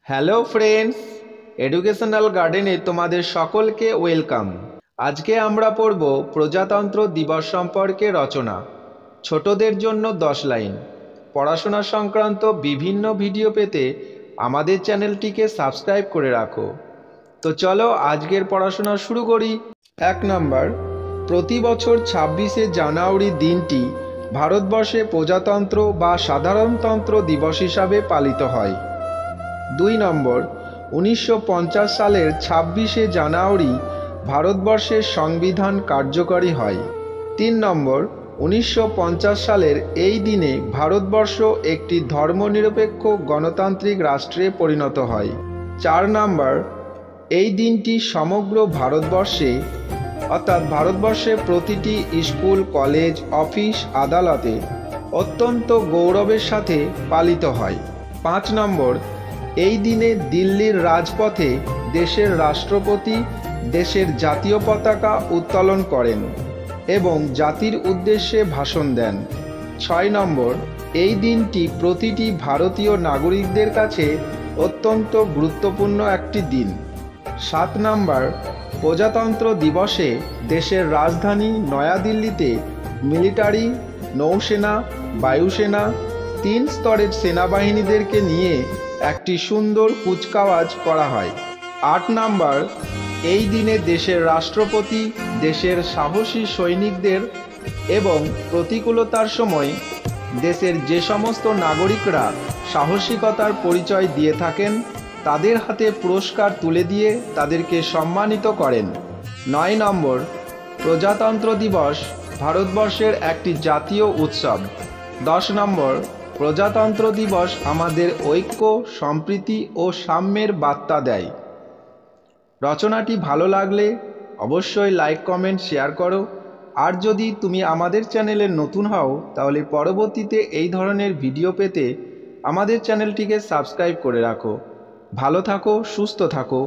Hello friends, educational গার্ডেনে তোমাদের সকলকে ওয়েলকাম। আজকে আমরা পড়ব প্রজাতন্ত্র দিবস সম্পর্কে রচনা। ছোটদের জন্য 10 লাইন। পড়াশোনা সংক্রান্ত বিভিন্ন ভিডিও পেতে আমাদের চ্যানেলটিকে সাবস্ক্রাইব করে রাখো। তো চলো আজকের পড়াশোনা শুরু করি। 1 নম্বর, প্রতি বছর 26শে জানুয়ারি দিনটি ভারতবর্ষে প্রজাতন্ত্র বা সাধারণতন্ত্র দিবস হিসাবে পালিত হয়। 2 নম্বর, 1950 সালের 26শে জানুয়ারি ভারতবর্ষের সংবিধান কার্যকরী হয়। 3 নম্বর, 1950 সালের এই দিনে ভারতবর্ষ একটি ধর্মনিরপেক্ষ গণতান্ত্রিক রাষ্ট্রে পরিণত হয়। 4 নম্বর, এই দিনটি সমগ্র ভারতবর্ষে অর্থাৎ ভারতবর্ষের প্রতিটি স্কুল, কলেজ, অফিস, আদালতে অত্যন্ত গৌরবের সাথে পালিত হয়। 5 নম্বর, এই দিনে দিল্লির রাজপথে দেশের রাষ্ট্রপতি দেশের জাতীয় পতাকা উত্তোলন করেন এবং জাতির উদ্দেশ্যে ভাষণ দেন। 6 নম্বর, এই দিনটি প্রতিটি ভারতীয় নাগরিকদের কাছে অত্যন্ত গুরুত্বপূর্ণ একটি দিন। 7 নম্বর, প্রজাতন্ত্র দিবসে দেশের রাজধানী নয়াদিল্লিতে মিলিটারি, নৌসেনা, বায়ুসেনা 3 স্তরের সেনাবাহিনীদেরকে নিয়ে একটি সুন্দর কুচকাওয়াজ করা হয়। 8 নম্বর, এই দিনে দেশের রাষ্ট্রপতি দেশের সাহসী সৈনিকদের এবং প্রতিকূলতার সময় দেশের যে সমস্ত নাগরিকরা সাহসিকতার পরিচয় দিয়ে থাকেন তাদের হাতে পুরস্কার তুলে দিয়ে তাদেরকে সম্মানিত করেন। 9 নম্বর, প্রজাতন্ত্র দিবস ভারতবর্ষের একটি জাতীয় উৎসব। 10 নম্বর, প্রজাতন্ত্র দিবস আমাদের ঐক্য, সম্প্রীতি ও সাম্যের বার্তা দেয়। রচনাটি ভালো লাগলে অবশ্যই লাইক, কমেন্ট, শেয়ার করো। আর যদি তুমি আমাদের চ্যানেলে নতুন হও তাহলে পরবর্তীতে এই ধরনের ভিডিও পেতে আমাদের চ্যানেলটিকে সাবস্ক্রাইব করে রাখো। ভালো থাকো, সুস্থ থাকো।